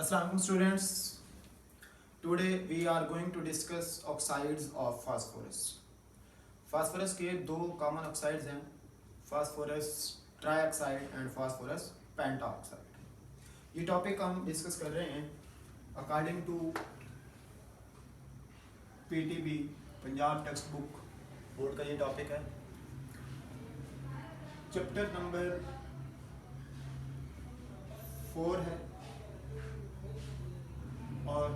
Assalamualaikum students. Today we are going to discuss oxides of phosphorus. Phosphorus के दो common oxides हैं, phosphorus trioxide and phosphorus pentoxide. ये topic हम discuss कर रहे हैं according to PTB Punjab textbook board का ये टॉपिक है। चैप्टर नंबर 4 है और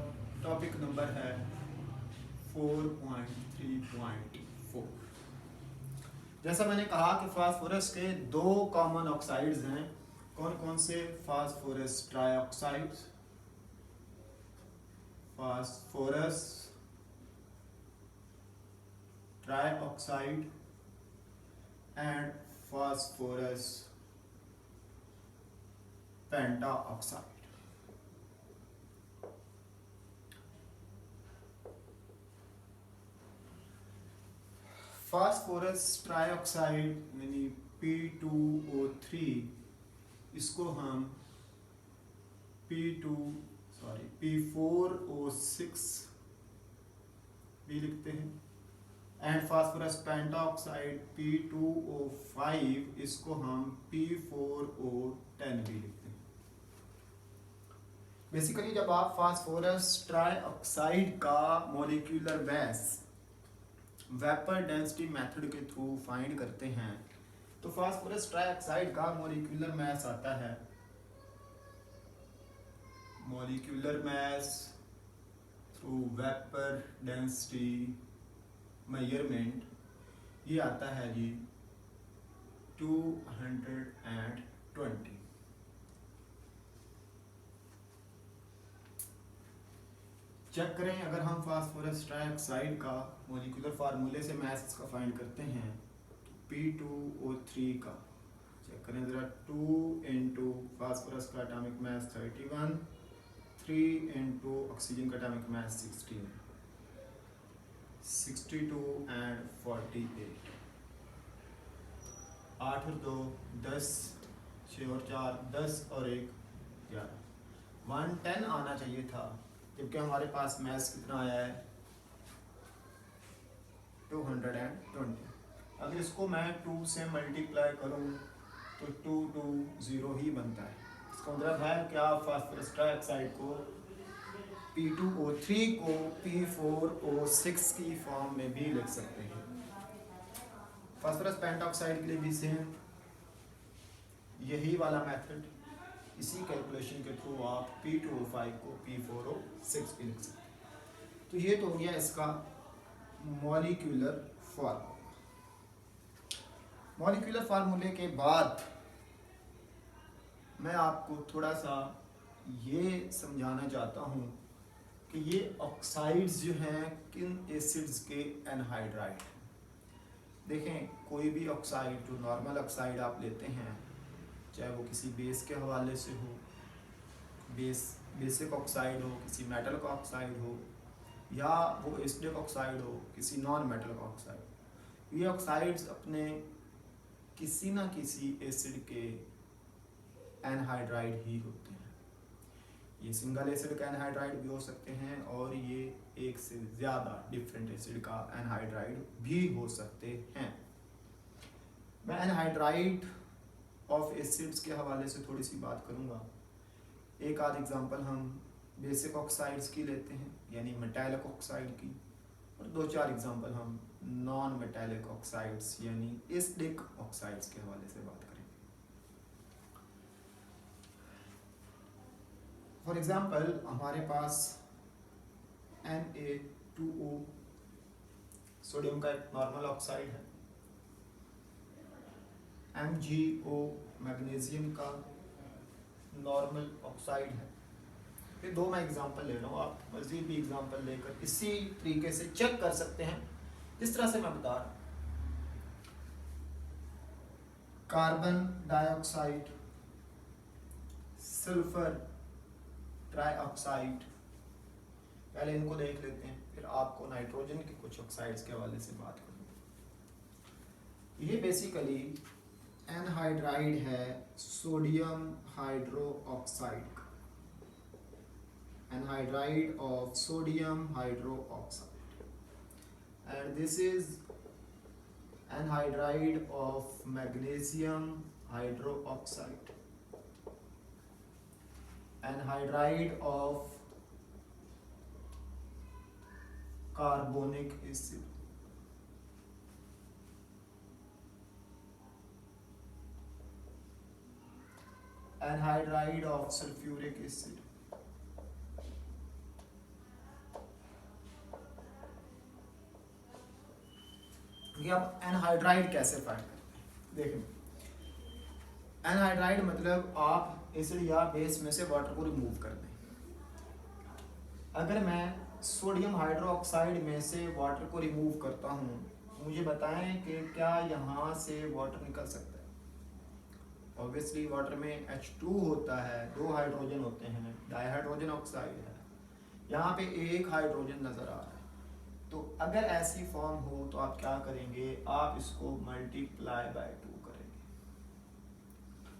टॉपिक नंबर है 4.3.4। जैसा मैंने कहा कि फास्फोरस के दो कॉमन ऑक्साइड्स हैं। कौन कौन से? Phosphorus trioxide, phosphorus trioxide and phosphorus pentoxide. Phosphorus trioxide यानी P2O3, इसको हम P4O6 भी लिखते हैं। एंड फास्फोरस पेंटाऑक्साइड P2O5, इसको हम P4O10 भी लिखते हैं। बेसिकली जब आप फास्फोरस ट्राईऑक्साइड का molecular mass vapour density method के थ्रू फाइंड करते हैं तो फास्फोरस ट्राईऑक्साइड का मॉलिक्यूलर मास आता है, molecular mass through vapour density measurement, ये आता है जी 220। चेक करें, अगर हम फास्फोरस ट्राईऑक्साइड का मॉलिक्यूलर फार्मूले से मास का फाइंड करते हैं P2O3 का, चेक करें ज़रा, 2 इंटू फास्फोरस का एटॉमिक मास 31, 3 इंटू ऑक्सीजन का एटॉमिक मास 16, 62 एंड 48, 8 और 2 10, 6 और 4 10 और 1 11, 110 आना चाहिए था, जबकि हमारे पास मैथ्स कितना आया है 220। अगर इसको मैं 2 से मल्टीप्लाई करूं तो 220 ही बनता है। इसका मतलब है कि आप फास्फोरस ट्राईऑक्साइड को P2O3 को P4O6 की फॉर्म में भी लिख सकते हैं। फास्फोरस पेंटाऑक्साइड के लिए भी सेम यही वाला मेथड, इसी कैलकुलेशन के थ्रू आप P2O5 को P4O6 भी लिख सकते हैं। तो ये तो हो गया इसका मॉलिक्यूलर फार्मूला। मॉलिक्यूलर फार्मूले के बाद मैं आपको थोड़ा सा ये समझाना चाहता हूँ कि ये ऑक्साइड्स जो हैं किन एसिड्स के एनहाइड्राइड। देखें, कोई भी ऑक्साइड जो नॉर्मल ऑक्साइड आप लेते हैं, चाहे वो किसी बेस के हवाले से हो, बेसिक ऑक्साइड हो, किसी मेटल का ऑक्साइड हो, या वो एसिडिक ऑक्साइड हो, किसी नॉन मेटल का ऑक्साइड, ये ऑक्साइड्स अपने किसी ना किसी एसिड के एनहाइड्राइड ही होते हैं। ये सिंगल एसिड का एनहाइड्राइड भी हो सकते हैं और ये एक से ज़्यादा डिफरेंट एसिड का एनहाइड्राइड भी हो सकते हैं। मैं एनहाइड्राइड ऑफ एसिड्स के हवाले से थोड़ी सी बात करूंगा। एक आध एग्जांपल हम बेसिक ऑक्साइड्स की लेते हैं, यानी मेटालिक ऑक्साइड की, और 2-4 एग्जांपल हम नॉन मेटालिक ऑक्साइड्स यानी एसिडिक ऑक्साइड्स के हवाले से बात करेंगे। फॉर एग्जांपल हमारे पास Na2O सोडियम का एक नॉर्मल ऑक्साइड है, MgO मैग्नीशियम का नॉर्मल ऑक्साइड है। ये दो मैं एग्जांपल ले रहा हूँ, आप मज़ीद भी एग्जांपल लेकर इसी तरीके से चेक कर सकते हैं जिस तरह से मैं बता रहा हूँ। कार्बन डाइऑक्साइड, सल्फर ट्राईऑक्साइड, पहले इनको देख लेते हैं, फिर आपको नाइट्रोजन के कुछ ऑक्साइड्स के हवाले से बात करूँगा। ये बेसिकली एनहाइड्राइड है सोडियम हाइड्रोक्साइड का। anhydride of sodium hydroxide, and this is anhydride of magnesium hydroxide, anhydride of carbonic acid, anhydride of sulfuric acid, ये आप एनहाइड्राइड कैसे फाइंड करते हैं? देखें, एनहाइड्राइड मतलब आप एसिड या बेस में से वाटर को रिमूव कर दें। अगर मैं सोडियम हाइड्रोक्साइड में से वाटर को रिमूव करता हूँ, मुझे बताएं कि क्या यहाँ से वाटर निकल सकता है? ऑब्वियसली वाटर में H2 होता है, 2 हाइड्रोजन होते हैं, डाइहाइड्रोजन ऑक्साइड है, यहाँ पे एक हाइड्रोजन नजर आ रहा है। तो अगर ऐसी फॉर्म हो तो आप क्या करेंगे? आप इसको मल्टीप्लाई बाय 2 करेंगे।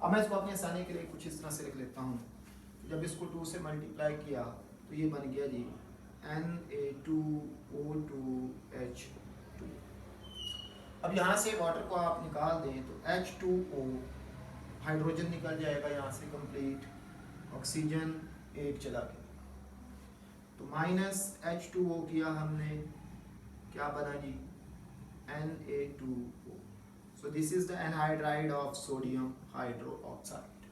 अब मैं इसको अपनी आसानी के लिए कुछ इस तरह से लिख लेता हूँ। जब इसको 2 से मल्टीप्लाई किया तो ये बन गया जी Na2O2H2। अब यहाँ से वाटर को आप निकाल दें तो H2O हाइड्रोजन निकल जाएगा यहाँ से कंप्लीट, ऑक्सीजन एक चला गया, तो माइनस H2O किया हमने, क्या बना जी? Na2O। So this is the anhydride of sodium hydroxide.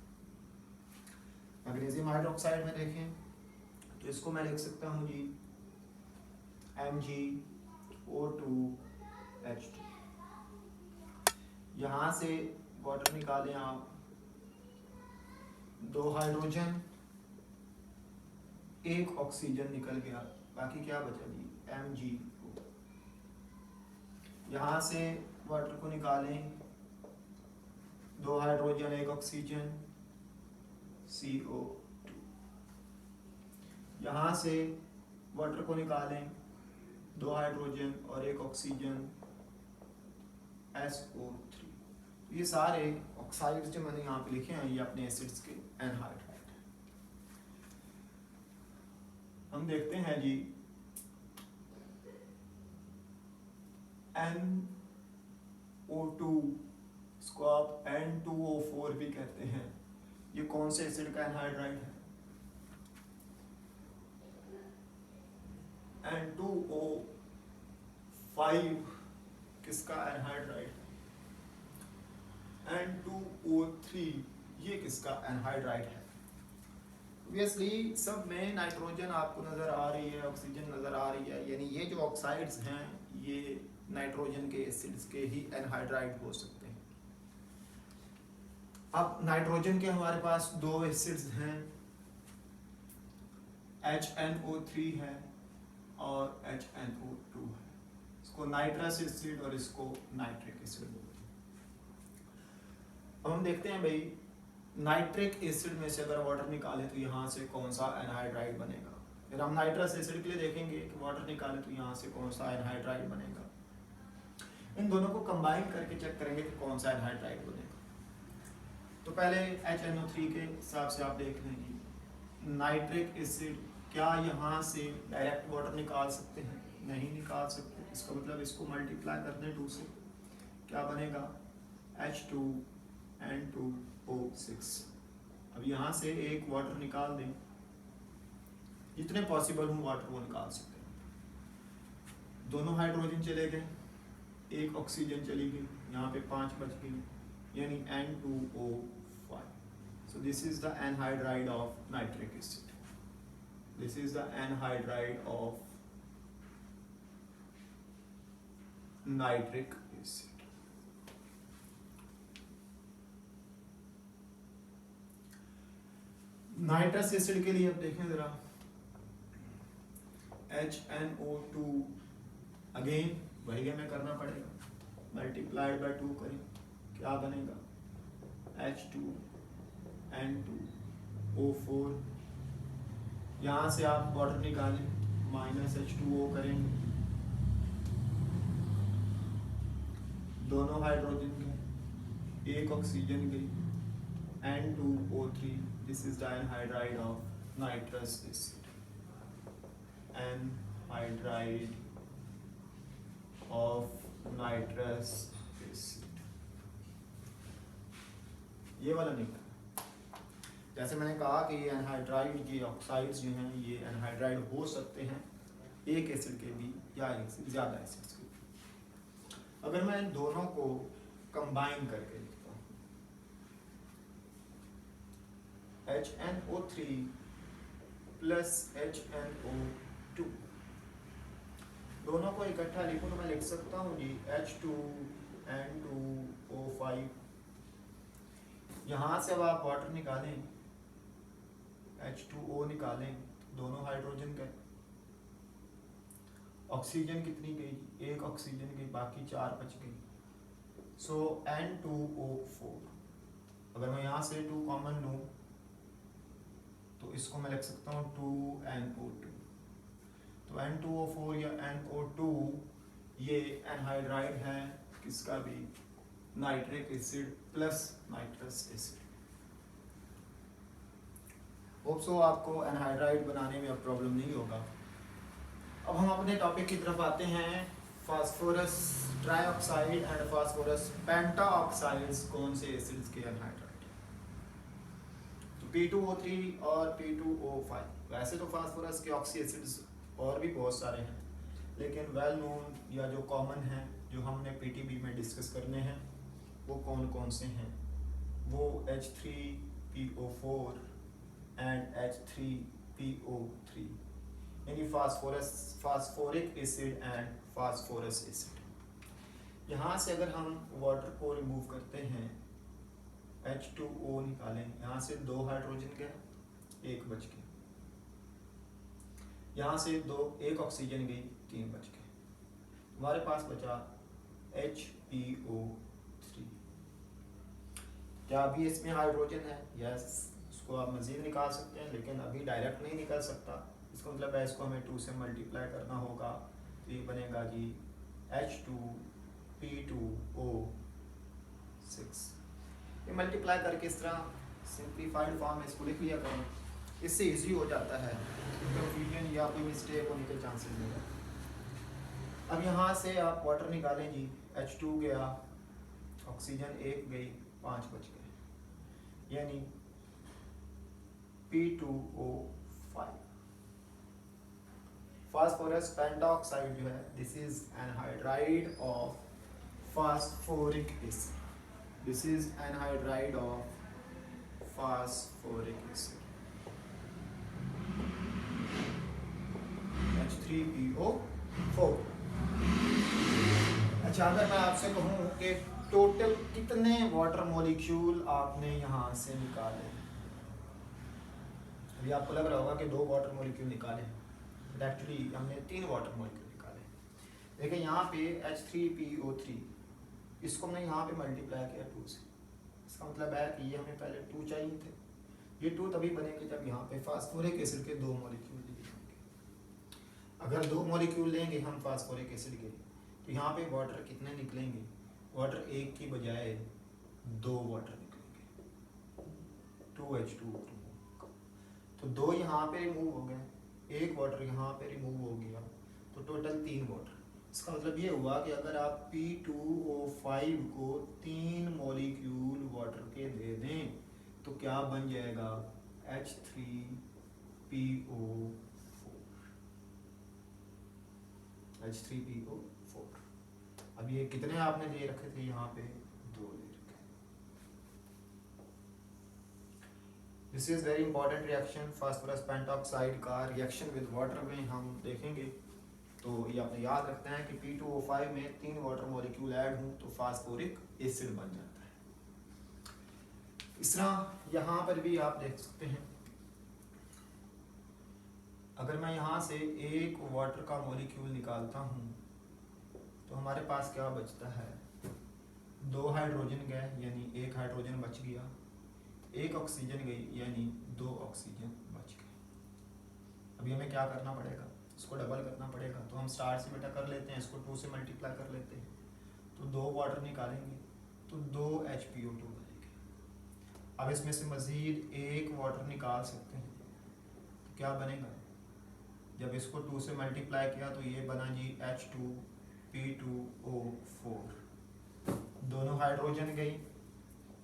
Magnesium hydroxide में देखें तो इसको मैं लिख सकता हूँ जी MgO2H2। यहाँ से वाटर निकालें आप, 2 हाइड्रोजन, एक ऑक्सीजन निकल गया, बाकी क्या बचा जी? MgO। यहाँ से वाटर को निकालें, 2 हाइड्रोजन, एक ऑक्सीजन, CO2। यहाँ से वाटर को निकालें, 2 हाइड्रोजन और एक ऑक्सीजन, SO3। ये सारे ऑक्साइड्स जो मैंने यहाँ पे लिखे हैं ये अपने एसिड्स के एनहाइड्राइड। हम देखते हैं जी NO2, इसको आप N2O4 भी कहते हैं, ये कौन से एसिड का एनहाइड्राइड है? N2O5 किसका एनहाइड्राइड है? N2O3 ये किसका एनहाइड्राइड है? ऑब्वियसली सब में नाइट्रोजन आपको नजर आ रही है, ऑक्सीजन नजर आ रही है, यानी ये जो ऑक्साइड्स हैं ये नाइट्रोजन के एसिड्स के ही एनहाइड्राइड हो सकते हैं। अब नाइट्रोजन के हमारे पास 2 एसिड्स हैं, HNO3 है और HNO2 है। इसको नाइट्रस एसिड और इसको नाइट्रिक एसिड बोलते हैं। अब हम देखते हैं भाई नाइट्रिक एसिड में से अगर वाटर निकाले तो यहाँ से कौन सा एनहाइड्राइड बनेगा। फिर हम नाइट्रस एसिड के लिए देखेंगे कि वाटर निकाले तो यहाँ से कौन सा एनहाइड्राइड बनेगा। इन दोनों को कंबाइन करके चेक करेंगे कि कौन सा एनहाइड्राइड बनेगा। तो पहले HNO3 के हिसाब से आप देख लेंगे, नाइट्रिक एसिड क्या यहाँ से डायरेक्ट वाटर निकाल सकते हैं? नहीं निकाल सकते। इसका मतलब इसको मल्टीप्लाई कर दें 2 से, क्या बनेगा? H2N2O6। अब यहाँ से एक वाटर निकाल दें, जितने पॉसिबल हो वाटर वो निकाल सकते हैं। दोनों हाइड्रोजन चले गए, एक ऑक्सीजन चली गई, यहाँ पे 5 बच गई, यानी N2O5। So this is the anhydride of nitric acid. This is the anhydride of nitric acid. Nitrous acid के लिए अब देखें जरा, HNO2 अगेन वही हमें करना पड़ेगा, मल्टीप्लाइड बाय 2 करें, क्या बनेगा? H2N2O4। यहाँ से आप वाटर निकालें, माइनस H2O करेंगे, दोनों हाइड्रोजन गए, एक ऑक्सीजन गई, N2O3। This is the anhydride of nitrous acid. Anhydride of nitrous acid, ये वाला निकला। जैसे मैंने कहा कि ये एनहाइड्राइड के ऑक्साइड्स जो हैं ये एनहाइड्राइड हो सकते हैं एक एसिड के भी या एक से ज़्यादा एसिड्स के भी। अगर मैं इन दोनों को कंबाइन करके लिखता हूँ HNO3 प्लस HNO2, दोनों को इकट्ठा लिखूँ तो मैं लिख सकता हूँ जी H2N2O5। यहाँ से अब आप वाटर निकालें, H2O निकालें, दोनों हाइड्रोजन गए, ऑक्सीजन कितनी गई, एक ऑक्सीजन गई, बाकी 4 बच गई। सो N2O4, अगर मैं यहाँ से 2 कॉमन लूँ तो इसको मैं लिख सकता हूँ 2NO2। तो N2O4 या NO2 ये एनहाइड्राइड है किसका भी, nitric acid plus nitrous acid. Hope so आपको एनहाइड्राइड बनाने में अब प्रॉब्लम नहीं होगा। अब हम अपने टॉपिक की तरफ आते हैं, फास्फोरस ट्राइऑक्साइड एंड फास्फोरस पेंटाऑक्साइड्स कौन से एसिड्स के एनहाइड्राइड। तो P2O3 और P2O5, वैसे तो फास्फोरस के ऑक्सी एसिड्स और भी बहुत सारे हैं, लेकिन वेल नोन या जो कॉमन हैं जो हमने पीटीबी में डिस्कस करने हैं वो कौन कौन से हैं, वो H3PO4 एंड H3PO3, यानी phosphoric acid and phosphorus acid. यहाँ से अगर हम वाटर को रिमूव करते हैं, H2O निकालें, यहाँ से 2 हाइड्रोजन गए, 1 बच गया, यहाँ से 1 ऑक्सीजन गई, 3 बच गए, हमारे पास बचा HPO3। क्या अभी इसमें हाइड्रोजन है? यस, इसको आप मज़ीद निकाल सकते हैं, लेकिन अभी डायरेक्ट नहीं निकाल सकता। इसका मतलब है इसको हमें 2 से मल्टीप्लाई करना होगा, तो ये बनेगा जी H2P2O6। ये मल्टीप्लाई करके इस तरह सिंप्लीफाइड फॉर्म में इसको लिख लिया करें, इससे इजी हो जाता है, कंफ्यूजन या कोई मिस्टेक होने के चांसेस नहीं है। अब यहाँ से आप वाटर निकालें जी, H2 गया, ऑक्सीजन 1 गई, 5 बच गए, यानी P2O5। फास्फोरस पेंटाऑक्साइड जो है this is anhydride of phosphoric acid, this is anhydride of phosphoric acid H3PO4। अच्छा, अगर मैं आपसे कहूँ कि टोटल कितने वाटर मॉलिक्यूल आपने यहाँ से निकाले, अभी आपको लग रहा होगा कि 2 वाटर मॉलिक्यूल निकाले, बट एक्चुअली हमने 3 वाटर मॉलिक्यूल निकाले। देखिए यहाँ पे H3PO3, इसको हमने यहाँ पे मल्टीप्लाई किया 2 से, इसका मतलब है कि ये हमें पहले 2 चाहिए थे, ये 2 तभी बनेंगे जब यहाँ पे फास्फोरिक एसिड के 2 मॉलिक्यूल लिए होंगे। अगर 2 मॉलिक्यूल लेंगे हम फास्फोरिक एसिड के, तो यहाँ पे वाटर कितने निकलेंगे, वाटर 1 की बजाय 2 वाटर निकलेंगे, 2H2O। तो 2 यहाँ पे रिमूव हो गए, 1 वाटर यहाँ पे रिमूव हो गया, तो टोटल 3 वाटर। इसका मतलब ये हुआ कि अगर आप P2O5 को 3 मॉलिक्यूल वाटर के दे दें तो क्या बन जाएगा, H3PO4। अब ये कितने आपने दे रखे थे, यहाँ पे 2 दे रखे। This is very important reaction, phosphorus pentoxide का रिएक्शन विद वाटर में हम देखेंगे, तो ये आपने याद रखना है कि P2O5 में 3 वाटर मॉलिक्यूल ऐड हों तो फास्फोरिक एसिड बन जाता है। इस तरह यहाँ पर भी आप देख सकते हैं, अगर मैं यहाँ से 1 वाटर का मॉलिक्यूल निकालता हूँ तो हमारे पास क्या बचता है, 2 हाइड्रोजन गए यानी 1 हाइड्रोजन बच गया, 1 ऑक्सीजन गई यानी 2 ऑक्सीजन बच गए। अभी हमें क्या करना पड़ेगा, इसको डबल करना पड़ेगा, तो हम स्टार से बेटा कर लेते हैं, इसको 2 से मल्टीप्लाई कर लेते हैं, तो 2 वाटर निकालेंगे तो 2 HPO2 बनेंगे। अब इसमें से मज़ीद 1 वाटर निकाल सकते हैं, तो क्या बनेगा, जब इसको 2 से मल्टीप्लाई किया तो ये बना जी H2P2O4, दोनों हाइड्रोजन गई,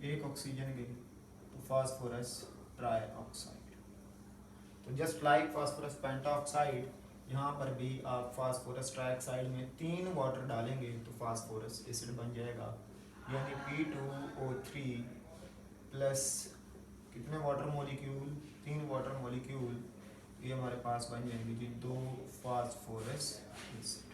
एक ऑक्सीजन गई, तो फास्फोरस ट्राइऑक्साइड। तो जस्ट लाइक फास्फोरस पेंटाऑक्साइड, यहाँ पर भी आप फास्फोरस ट्राइऑक्साइड में 3 वाटर डालेंगे तो फास्फोरस एसिड बन जाएगा, यानी P2O3 प्लस कितने वाटर मॉलिक्यूल, 3 वाटर मॉलिक्यूल, ये हमारे पास बन जाएंगे जी 2 फास्फोरस एसिड।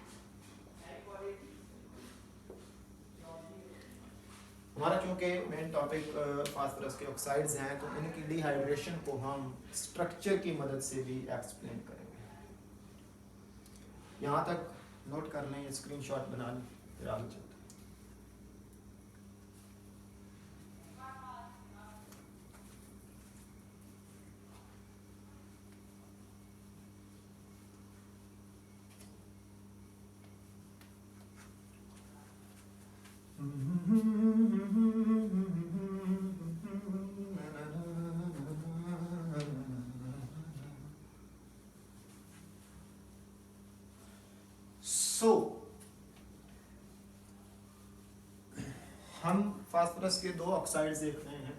हमारा चूंकि मेन टॉपिक फास्फोरस के ऑक्साइड्स हैं तो इनकी डिहाइड्रेशन को हम स्ट्रक्चर की मदद से भी एक्सप्लेन करेंगे। यहाँ तक नोट कर लें, स्क्रीनशॉट बना लें, फिर आगे चलते हैं। हम फास्फोरस के 2 ऑक्साइड्स देख रहे हैं,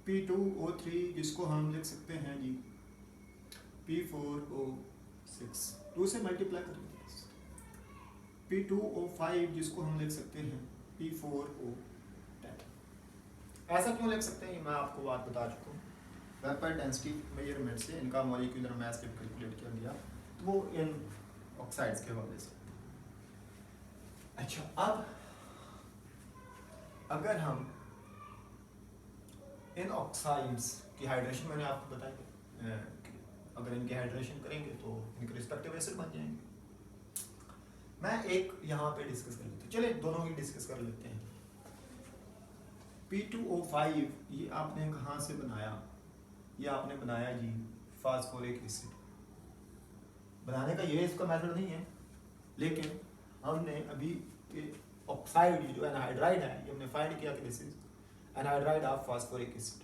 P2O3 जिसको हम लिख सकते हैं जी P4O6, 2 से मल्टीप्लाई करेंगे, P2O5 जिसको हम लिख सकते हैं P4O10। ऐसा क्यों लिख सकते हैं मैं आपको बात बता चुका हूँ, वेपर डेंसिटी मेजरमेंट से इनका मॉलिक्यूलर मास जब कैलकुलेट किया गया तो वो इन ऑक्साइड्स के हवाले से। अच्छा, अब अगर हम इन ऑक्साइड्स की हाइड्रेशन, मैंने आपको बताया अगर इनकी हाइड्रेशन करेंगे तो इनके रिस्पेक्टिव एसिड बन जाएंगे। मैं एक यहाँ पे डिस्कस कर लेते हैं, चलिए दोनों ही डिस्कस कर लेते हैं। P2O5 ये आपने कहाँ से बनाया, ये आपने बनाया जी फास्फोरिक एसिड। बनाने का ये इसका मेथड नहीं है, लेकिन हमने अभी ऑक्साइड जो एनहाइड्राइड है ये हमने फाइंड किया कि this is anhydride of phosphoric acid.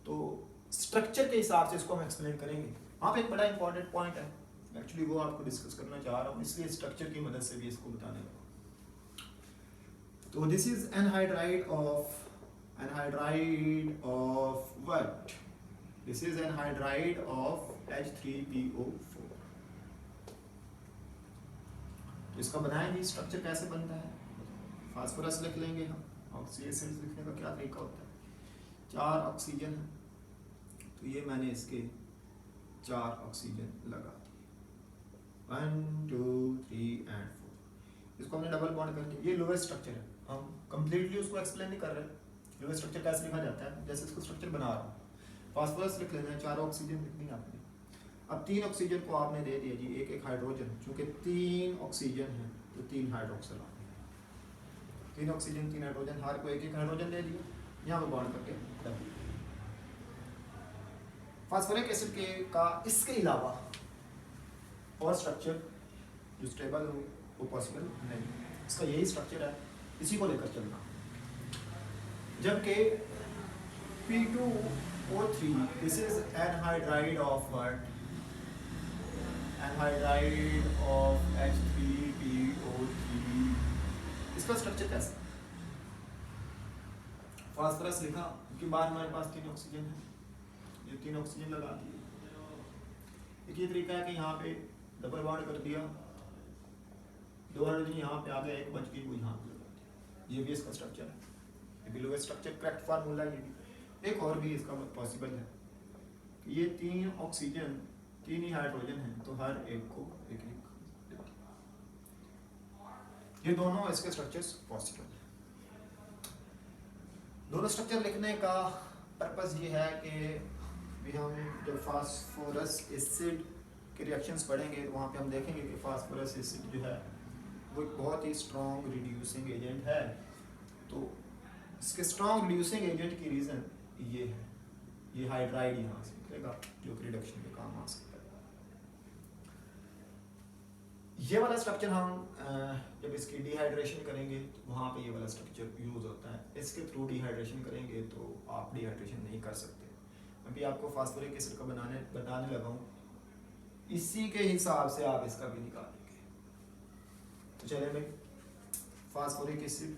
तो स्ट्रक्चर के हिसाब से इसको हम एक्सप्लेन करेंगे। वहाँ पे एक बड़ा इंपॉर्टेंट पॉइंट है, एक्चुअली वो आपको डिस्कस करना चाह रहा हूँ, इसलिए स्ट्रक्चर की मदद से भी इसको बताने लगा। तो this is anhydride of what, this is anhydride of H3PO4। इसका बनाएंगे स्ट्रक्चर कैसे बनता है, फास्फोरस लिख लेंगे हम, ऑक्सीजन एसिड लिखने का क्या तरीका होता है, 4 ऑक्सीजन है तो ये मैंने इसके 4 ऑक्सीजन लगा दिए, 1 2 3 and 4। इसको हमने डबल बॉन्ड करके, ये लोवेस्ट स्ट्रक्चर है, हम कंप्लीटली उसको एक्सप्लेन नहीं कर रहे, लोवेस्ट स्ट्रक्चर कैसे लिखा जाता है जैसे इसको स्ट्रक्चर बना रहा हूँ। फास्फोरस लिख लेना है, 4 ऑक्सीजन लिखनी है आपने। अब 3 ऑक्सीजन को आपने दे दिया जी एक हाइड्रोजन, चूंकि 3 ऑक्सीजन है तो 3 हाइड्रोक्सिल, 3 ऑक्सीजन 3 हाइड्रोजन, हर को एक हाइड्रोजन दे दिया, यहाँ पे बॉन्ड करके डबल। फास्फोरिक एसिड के का इसके अलावा और स्ट्रक्चर जो स्टेबल हो वो पॉसिबल नहीं, इसका यही स्ट्रक्चर है, इसी को लेकर चलना। जबकि P2O3 this is anhydride of what, anhydride of H3PO3। इसका स्ट्रक्चर कैसा, फास्फोरस लिखा, उसके बाद हमारे पास 3 ऑक्सीजन है, ये 3 ऑक्सीजन लगा दिए। एक ये तरीका है कि यहाँ पे डबल बॉन्ड कर दिया, 2 हाइड्रोजन यहाँ पे आ गया, एक बच गई वो यहाँ पे लगा दिया, ये भी इसका स्ट्रक्चर है, ये भी लोवेस्ट स्ट्रक्चर, करेक्ट फार्मूला ये भी। एक और भी इसका पॉसिबल है कि ये 3 ऑक्सीजन 3 ही हाइड्रोजन है तो हर एक को एक एक, ये दोनों इसके स्ट्रक्चर्स पॉसिबल है। दोनों स्ट्रक्चर लिखने का पर्पस ये है कि भी हम जब फास्फोरस एसिड के रिएक्शंस पढ़ेंगे तो वहाँ पे हम देखेंगे कि फास्फोरस एसिड जो है वो एक बहुत ही स्ट्रॉन्ग रिड्यूसिंग एजेंट है। तो इसके स्ट्रॉन्ग रिड्यूसिंग एजेंट की रीज़न ये है, ये हाइड्राइड यहाँ से निकलेगा जो कि रिडक्शन के काम आ सकता है। ये वाला स्ट्रक्चर हम जब इसकी डिहाइड्रेशन करेंगे तो वहाँ पे ये वाला स्ट्रक्चर यूज़ होता है, इसके थ्रू डिहाइड्रेशन करेंगे तो आप डिहाइड्रेशन नहीं कर सकते। अभी आपको फास्फोरिक एसिड का बताने लगा हूँ, इसी के हिसाब से आप इसका भी निकालेंगे। तो चले भाई, फास्फोरिक एसिड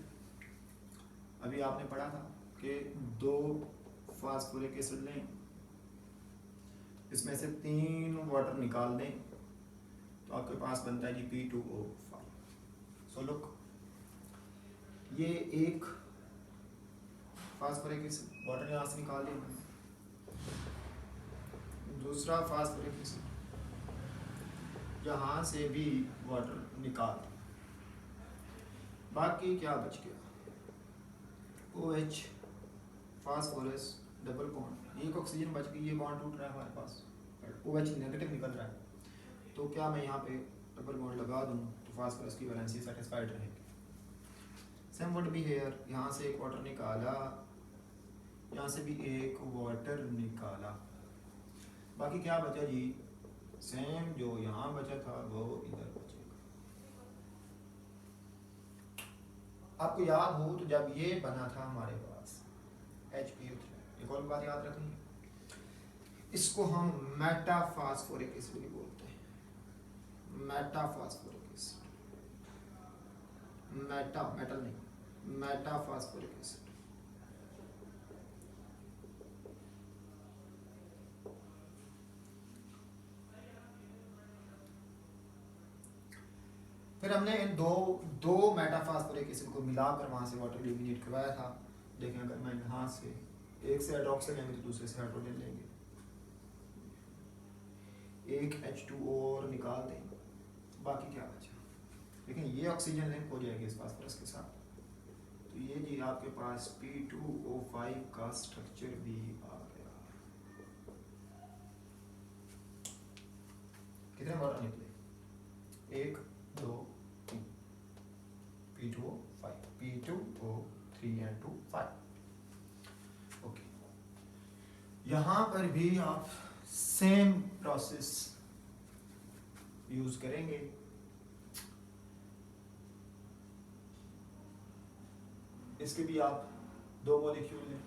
अभी आपने पढ़ा था कि 2 फास्फोरिक एसिड लें, इसमें से 3 वाटर निकाल दें, तो आपके पास बनता है जी P2O5। सो लुक, ये एक फास्फोरिक एसिड वाटर यहाँ से निकाल दें, दूसरा फास्फोरिक एसिड यहाँ से भी वाटर निकाल दें, बाकी क्या बच गया, OH फास्फोरस डबल बॉन्ड, एक ऑक्सीजन बच गई, ये बॉन्ड टूट रहा है हमारे पास, OH नेगेटिव निकल रहा है, तो क्या मैं यहाँ पे डबल बॉन्ड लगा दूँ तो फास्फोरस की वैलेंसी सेटिस्फाइड रहेगी। सेम वुड बी हियर, यहाँ से एक वाटर निकाला, यहाँ से भी एक वाटर निकाला, बाकी क्या बचा जी, सेम जो यहाँ बचा था वो इधर बचेगा। आपको याद हो तो जब ये बना था हमारे पास HPO3, एक और बात याद रखनी है, इसको हम मेटाफास्फोरिक एसिड भी बोलते हैं, मेटाफास्फोरिक एसिड, मेटल नहीं, मेटाफास्फोरिक एसिड। फिर हमने इन दो मेटाफास्फोरिक एसिड को मिलाकर वहां से वाटर एलिमिनेट करवाया था। देखें, अगर मैं यहाँ से एक से हाइड्रोक्सिल लेंगे तो दूसरे से हाइड्रोजन लेंगे, एक H2O और निकाल दें, बाकी क्या बचा, लेकिन ये ऑक्सीजन लिंक हो जाएगी इस फास्फोरस के साथ, तो ये जी आपके पास P2O5 का स्ट्रक्चर भी आ गया। कितने वाटर निकले, 1 2 3, P2O5, P2O3 and 2 5। ओके, यहाँ पर भी आप सेम प्रोसेस यूज करेंगे। इसके भी आप 2 मॉलिक्यूल लें,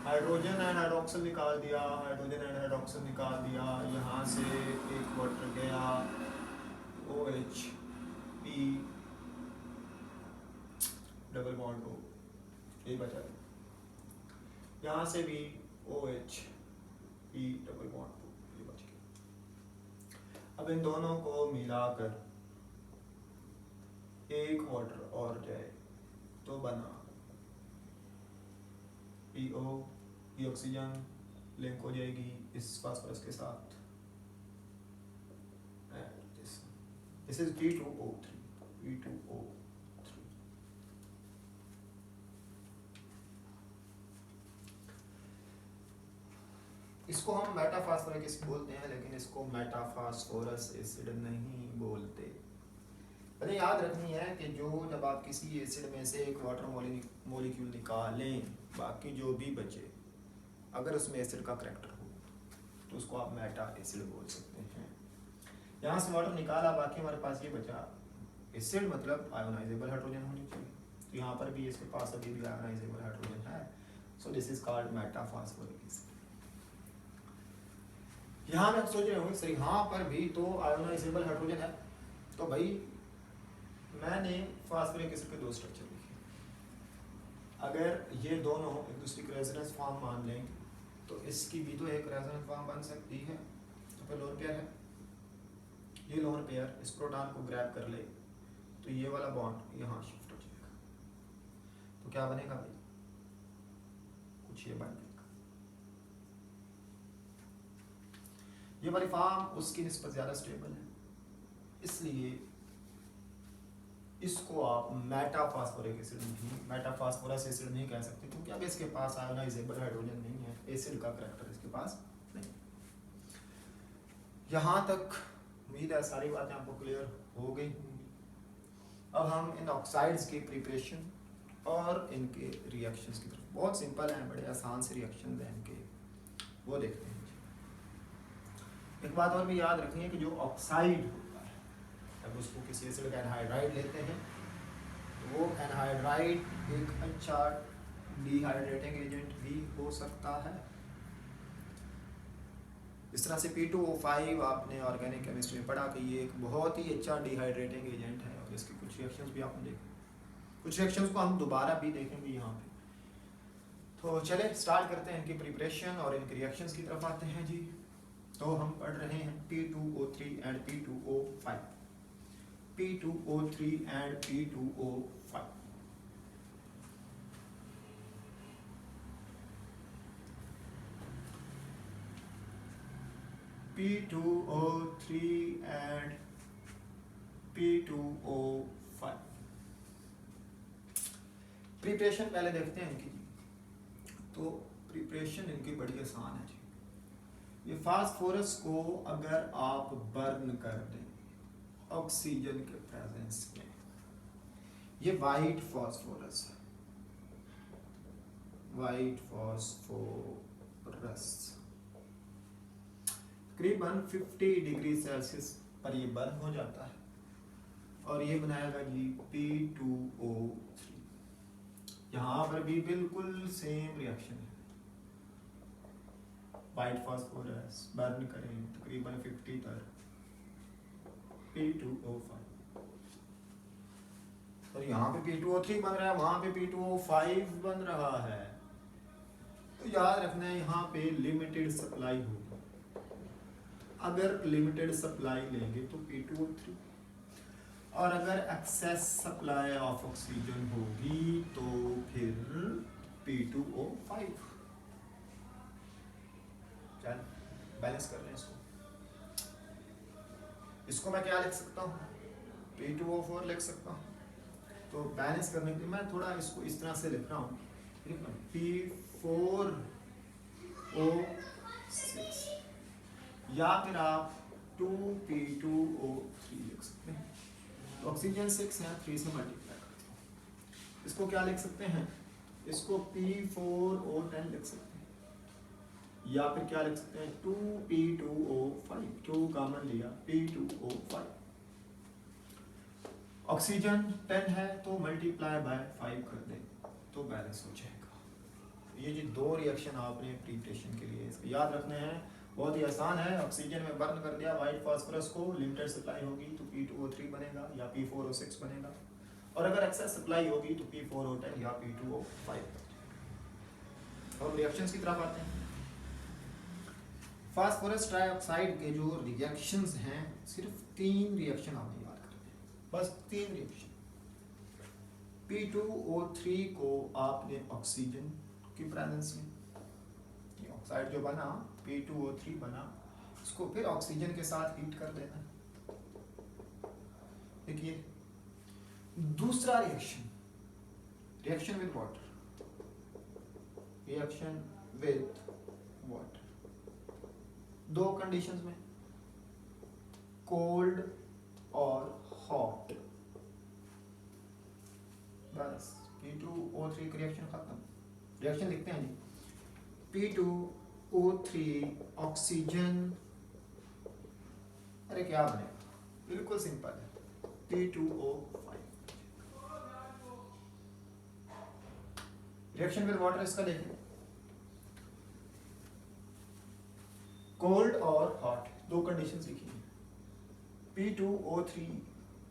हाइड्रोजन एंड हाइड्रोक्सिल निकाल दिया, हाइड्रोजन एंड हाइड्रोक्सिल निकाल दिया, यहाँ से एक वाटर गया, OH P double bond O, ये बचा, यहाँ से भी OH P double bond O, ये बच गया। अब इन दोनों को मिलाकर एक वाटर और जाए तो बना PO, ये ऑक्सीजन लिंक हो जाएगी इस फास्फोरस के साथ, दिस इज P2O3। इसको हम मेटाफास्फोरिक एसिड बोलते हैं, लेकिन इसको मेटाफास्फोरस एसिड नहीं बोलते। पहले याद रखनी है कि जब आप किसी एसिड में से एक वाटर मॉलिक्यूल निकालें, बाकी जो भी बचे अगर उसमें एसिड का करैक्टर हो तो उसको आप मेटा एसिड बोल सकते हैं। यहाँ से वाटर निकाला, बाकी हमारे पास ये बचा एसिड, मतलब आयोनाइजेबल हाइड्रोजन होनी चाहिए, तो यहाँ पर भी इसके पास अभी भी आयोनाइजेबल हाइड्रोजन है, so this is called metaphosphoric acid. यहाँ में आप सोच रहे होंगे सर यहाँ पर भी तो आयोनाइजेबल हाइड्रोजन है, तो भाई मैंने फास्फोरिक एसिड के 2 स्ट्रक्चर लिखे, अगर ये दोनों एक दूसरे की रेजोनेंस फॉर्म मान लें तो इसकी भी तो एक रेजोनेंस फॉर्म बन सकती है। तो फिर लोन पेयर है, ये लोन पेयर इस प्रोटॉन को ग्रैब कर ले तो ये वाला बॉन्ड यहाँ शिफ्ट हो जाएगा, तो क्या बनेगा भाई, कुछ ये बन जाएगा। ये वाली फॉर्म उसकी निस्बत ज़्यादा स्टेबल है, इसलिए इसको आप मेटाफास्फोरिक एसिड नहीं, मेटाफास्फोरस एसिड नहीं कह सकते, क्योंकि अब इसके पास आयोनाइजेबल हाइड्रोजन नहीं है, एसिड का करैक्टर इसके पास नहीं। यहाँ तक उम्मीद है सारी बातें आपको क्लियर हो गई होंगी। अब हम इन ऑक्साइड्स की प्रिपरेशन और इनके रिएक्शंस की तरफ, बहुत सिंपल हैं, बड़े आसान से रिएक्शन हैं इनके, वो देखते हैं। एक बात और भी याद रखनी है कि जो ऑक्साइड होता है, जब उसको किसी एसिड का एनहाइड्राइड लेते हैं तो वो एनहाइड्राइड एक अच्छा डिहाइड्रेटिंग एजेंट भी हो सकता है। इस तरह से P2O5 आपने ऑर्गेनिक केमिस्ट्री में पढ़ा कि ये एक बहुत ही अच्छा डिहाइड्रेटिंग एजेंट है और इसके कुछ रिएक्शंस भी आपने देखे, कुछ रिएक्शंस को हम दोबारा भी देखेंगे यहाँ पे। तो चले स्टार्ट करते हैं इनकी प्रिपरेशन और इनके रिएक्शंस की तरफ आते हैं जी। तो हम पढ़ रहे हैं P2O3 and P2O5, P2O3 and P2O5। P2O3 and P2O5 preparation पहले देखते हैं इनकी जी। तो प्रिपरेशन इनकी बड़ी आसान है जी। ये फास्फोरस को अगर आप बर्न कर दें ऑक्सीजन के प्रेजेंस में, ये वाइट फास्फोरस है, वाइट फास्फोरस तकरीबन 50 डिग्री सेल्सियस पर ये बर्न हो जाता है और ये बनाएगा जी P2O3। यहाँ पर भी बिल्कुल सेम रिएक्शन है, वाइट फास्फोरस बर्न करें तकरीबन 50 पर P2O5 और यहाँ पे P2O3 बन रहा है, वहां पे P2O5 बन रहा है। तो याद रखना है यहाँ पे लिमिटेड सप्लाई होगी। अगर लिमिटेड सप्लाई लेंगे तो P2O3, और अगर एक्सेस सप्लाई ऑफ ऑक्सीजन होगी तो फिर P2O5। चल बैलेंस कर लें इसको। इसको मैं क्या लिख सकता हूँ, P2O4 लिख सकता हूँ। तो बैलेंस करने के लिए मैं थोड़ा इसको इस तरह से लिख रहा हूँ, P4O6 या फिर आप 2P2O3 लिख सकते हैं। तो ऑक्सीजन 6 है, 3 से मल्टीप्लाई करते हैं। इसको क्या लिख सकते हैं, इसको P4O10 लिख सकते हैं या फिर क्या लिख सकते हैं 2P2O5, 2 कॉमन लिया P2O5। ऑक्सीजन 10 है तो मल्टीप्लाई बाय 5 कर दें तो बैलेंस हो जाएगा। ये जो दो रिएक्शन आपने प्रिपरेशन के लिए इसको याद रखने हैं, बहुत ही आसान है। ऑक्सीजन में बर्न कर दिया वाइट फास्फोरस को, लिमिटेड सप्लाई होगी तो P2O3 बनेगा या P4O6 बनेगा, और अगर एक्सेस सप्लाई होगी तो P4O10 या P2O5। और रिएक्शंस की तरफ आते हैं। फास्फोरस ट्राइऑक्साइड के जो रिएक्शंस हैं, सिर्फ 3 रिएक्शन आपने याद करने हैं, बस 3 रिएक्शन। P2O3 को आपने ऑक्सीजन की प्रेजेंस में, ऑक्साइड जो बना P2O3 बना, उसको फिर ऑक्सीजन के साथ हीट कर देना। देखिए दूसरा reaction, reaction with water, reaction with water, 2 conditions में, कोल्ड और हॉट। बस P2O3 की रिएक्शन खत्म। रिएक्शन लिखते हैं जी, P2O3 ऑक्सीजन, अरे क्या बनेगा, बिल्कुल सिंपल है, P2O5। रिएक्शन विद वाटर इसका देखें, कोल्ड और हॉट, 2 कंडीशंस लिखी हैं। P2O3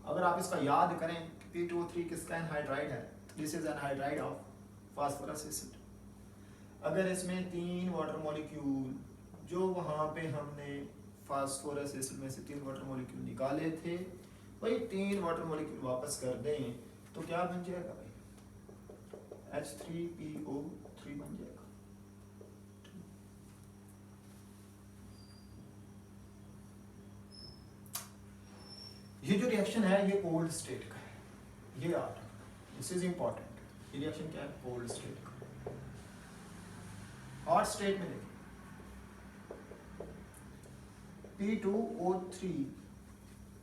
अगर आप इसका याद करें, P2O3 किसका एनहाइड्राइड है, this is anhydride of phosphorus acid. अगर इसमें 3 वाटर मॉलिक्यूल, जो वहाँ पे हमने फास्फोरस एसिड में से 3 वाटर मॉलिक्यूल निकाले थे, वही 3 वाटर मॉलिक्यूल वापस कर दें तो क्या बन जाएगा भाई, H3PO3 बन जाएगा। ये जो रिएक्शन है ये कोल्ड स्टेट का है, ये याद रखना, दिस इज इंपॉर्टेंट। ये रिएक्शन क्या है, कोल्ड स्टेट का। हॉट स्टेट में देखिए P2O3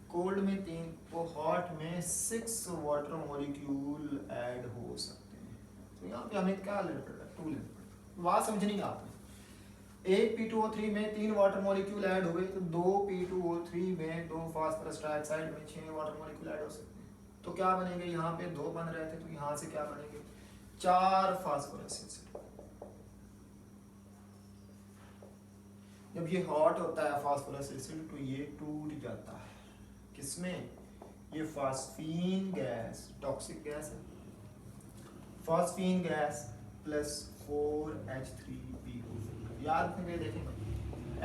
कोल्ड में 3, तो हॉट में 6 वाटर मॉलिक्यूल ऐड हो सकते हैं। तो यहाँ पे हमें क्या लेना पड़ेगा, 2 लेना पड़ेगा। बात समझनी आपने, एक P2O3 में 3 वाटर मॉलिक्यूल ऐड हुए तो 2 P2O3 में 2 फास्फोरस ट्राइऑक्साइड में 6 वाटर मॉलिक्यूल ऐड हो सकते हैं। तो क्या बनेंगे, यहाँ पे 2 बन रहे थे तो यहाँ से क्या बनेंगे 4 फास्फोरस एसिड। जब ये हॉट होता है फास्फोरस एसिड तो ये टूट जाता है, किसमें? ये फास्फीन गैस, टॉक्सिक गैस है, फास्फीन गैस प्लस 4H3PO। याद रखेंगे, देखेंगे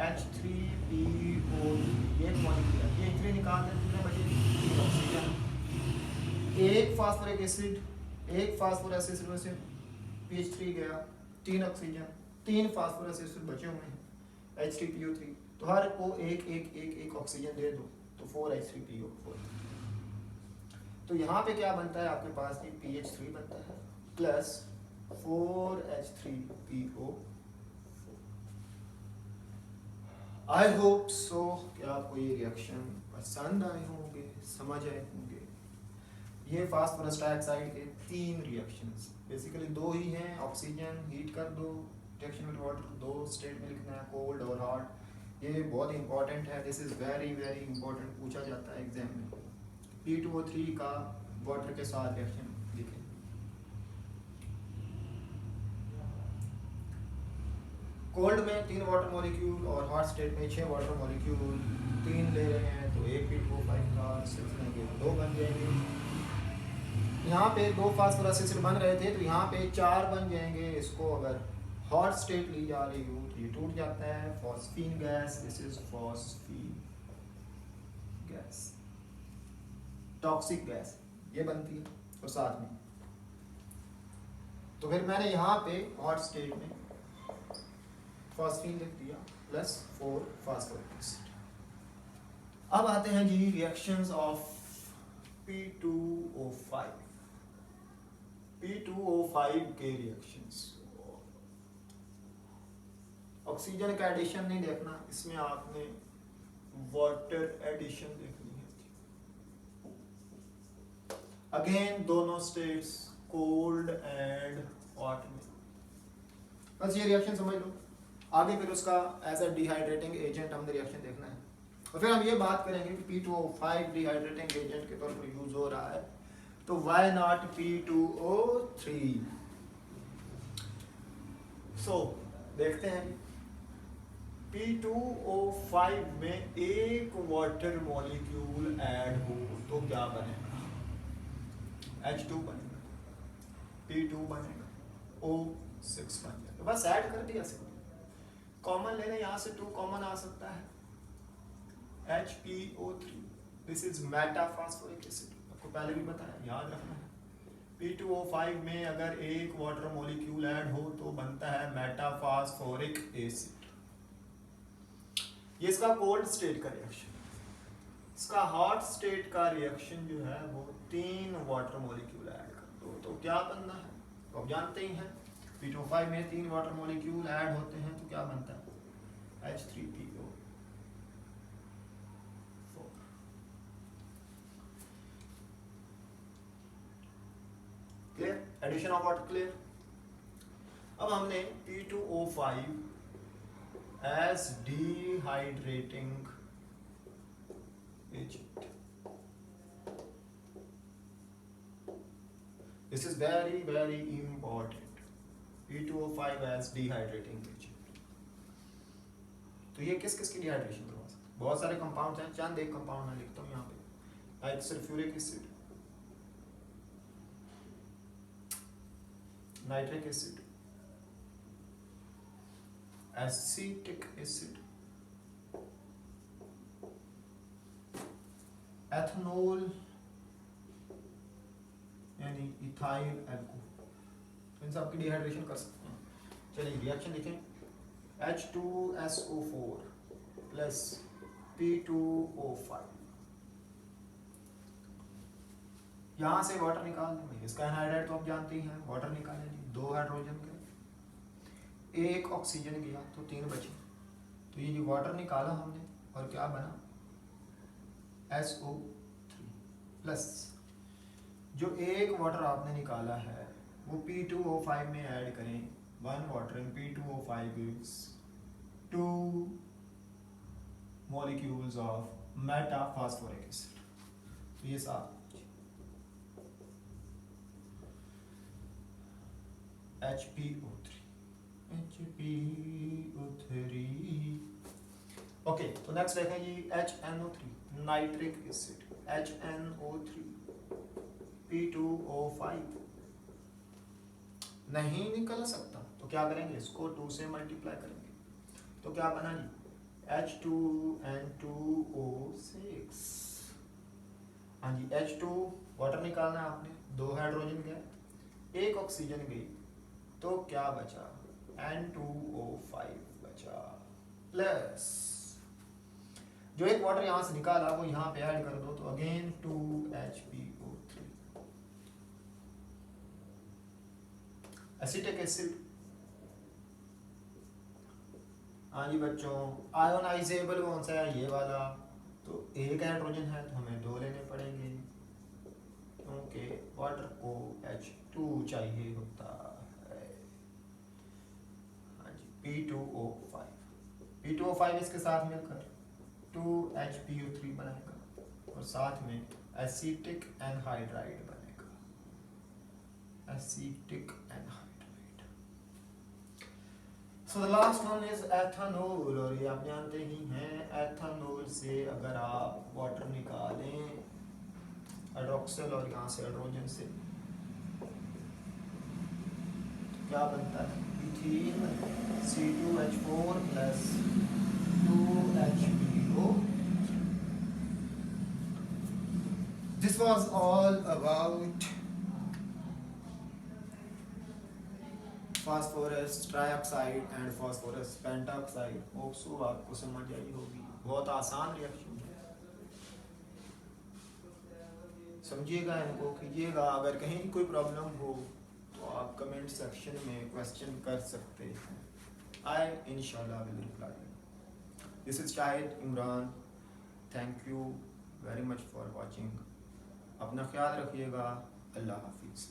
H3PO ये मॉलिक्यूल है, ये इतने निकाल दें कितने बचे? ऑक्सीजन, एक फास्फोरिक एसिड, एक फास्फोरस एसिड में से PH3 गया, 3 ऑक्सीजन, 3 फास्फोरस एसिड बचे हुए हैं H3PO3, तो हर को एक एक एक एक ऑक्सीजन दे दो तो 4H3PO4। तो यहाँ पे क्या बनता है आपके पास? ये PH3 बनता है plus 4H3PO। I hope so कि आपको ये रिएक्शन पसंद आए होंगे, समझ आए होंगे। ये फास्फोरस डाइऑक्साइड के 3 रिएक्शंस, बेसिकली 2 ही हैं। ऑक्सीजन हीट कर दो, रिएक्शन विद वाटर, 2 स्टेट में लिखना है, कोल्ड और हॉट। ये बहुत इंपॉर्टेंट है, this is very very important, पूछा जाता है एग्जाम में। P2O3 का वाटर के साथ रिएक्शन लिखें। कोल्ड में 3 वाटर मॉलिक्यूल और हॉट स्टेट में 6 वाटर मॉलिक्यूल, 3 ले रहे हैं तो एक P2O5 का 6 लेंगे तो 2 बन जाएंगे। यहाँ पे 2 फास्फोरस एसिड बन रहे थे तो यहाँ पे 4 बन जाएंगे। इसको अगर हॉट स्टेट ली जा रही हो तो ये टूट जाता है, phosphine gas, this is phosphine gas, toxic gas ये बनती है। और साथ में तो फिर मैंने यहाँ पे हॉट स्टेट में फॉस्फीन लिख दिया प्लस 4 फास्फोरिक एसिड। अब आते हैं जी रिएक्शंस ऑफ P2O5। P2O5 के रिएक्शंस, ऑक्सीजन का एडिशन नहीं देखना, इसमें आपने वाटर एडिशन देखनी है। अगेन दोनों स्टेट्स कोल्ड एंड हॉट में, बस ये रिएक्शन समझ लो। आगे फिर उसका एज अ डिहाइड्रेटिंग एजेंट हमने रिएक्शन देखना है और फिर हम ये बात करेंगे कि P2O5 डिहाइड्रेटिंग एजेंट के तौर पर यूज हो रहा है तो व्हाई नॉट P2O3। सो देखते हैं P2O5 में एक वाटर मॉलिक्यूल ऐड हो तो क्या बनेगा? H2 बनेगा, P2 बनेगा, O6 बन जाएगा। बस ऐड कर दिया, कॉमन लेने, यहाँ से 2 कॉमन आ सकता है, HPO3, this is metaphosphoric acid, आपको पहले भी बताया, याद रखना है। P2O5 में अगर एक वाटर मॉलिक्यूल ऐड हो तो बनता है मेटाफॉस्फोरिक एसिड। ये इसका कोल्ड स्टेट का रिएक्शन। इसका हॉट स्टेट का रिएक्शन जो है वो 3 वाटर मॉलिक्यूल ऐड कर दो तो क्या बनना है? तो आप जानते ही हैं P2O5 में 3 वाटर मॉलिक्यूल ऐड होते हैं तो क्या बनता है? H3PO4। Clear? Addition of water clear. अब हमने P2O5 as dehydrating agent. This is very very important. P2O5 as dehydrating agent. तो ये किस किस की डिहाइड्रेशन करवा सकते हैं? बहुत सारे कंपाउंड्स हैं, चंद एक कंपाउंड मैं लिखता हूँ यहाँ पे, like sulphuric acid, nitric acid, acetic acid, ethanol यानी इथाइल अल्कोहल, इन सब की डिहाइड्रेशन कर सकते हैं। चलिए रिएक्शन लिखें, H2SO4 प्लस P2O5, यहाँ से वाटर निकाल दें। इसका एनहाइड्राइड तो आप जानते ही हैं, वाटर निकालें जी, 2 हाइड्रोजन के, 1 ऑक्सीजन गया तो 3 बचे। तो ये जो वाटर निकाला हमने और क्या बना? SO3 प्लस जो 1 वाटर आपने निकाला है वो P2O5 में ऐड करें। 1 water in P2O5 gives 2 molecules of metaphosphoric acid। तो ये साथ HPO3 HPO3। ओके, तो नेक्स्ट देखें जी HNO3 nitric acid, HNO3 P2O5 नहीं निकल सकता तो क्या करेंगे, इसको 2 से मल्टीप्लाई करेंगे तो क्या बना जी H2N2O6। हाँ जी H2 वाटर निकालना है आपने, 2 हाइड्रोजन गए, 1 ऑक्सीजन गई, तो क्या बचा N2O5 बचा, प्लस जो एक वाटर यहाँ से निकाला वो यहाँ पे ऐड कर दो तो अगेन 2HPO3 एसिटिक एसिड। हाँ जी बच्चों, आयोनाइजेबल कौन सा है, ये वाला, तो 1 हाइड्रोजन है तो हमें 2 लेने पड़ेंगे क्योंकि वाटर को H2 चाहिए होता है। हाँ जी P2O5 इसके साथ मिलकर 2HPO3 बनेगा और साथ में एसिटिक एनहाइड्राइड बनेगा, acetic anhydride. So the last one is ethanol, और ये आप जानते ही हैं एथेनॉल से अगर आप वाटर निकालें हाइड्रोक्सिल और यहाँ से हाइड्रोजन से तो क्या बनता है ethene C2H4 plus 2HPO। This was all about phosphorus trioxide and phosphorus pentoxide. Hope so आपको समझ आई होगी, बहुत आसान रिएक्शन है, समझिएगा, इनको कीजिएगा। अगर कहीं कोई प्रॉब्लम हो तो आप कमेंट सेक्शन में क्वेश्चन कर सकते हैं, आई इंशाल्लाह will reply. This is Shahid Imran, thank you very much for watching. अपना ख्याल रखिएगा, अल्लाह हाफिज़।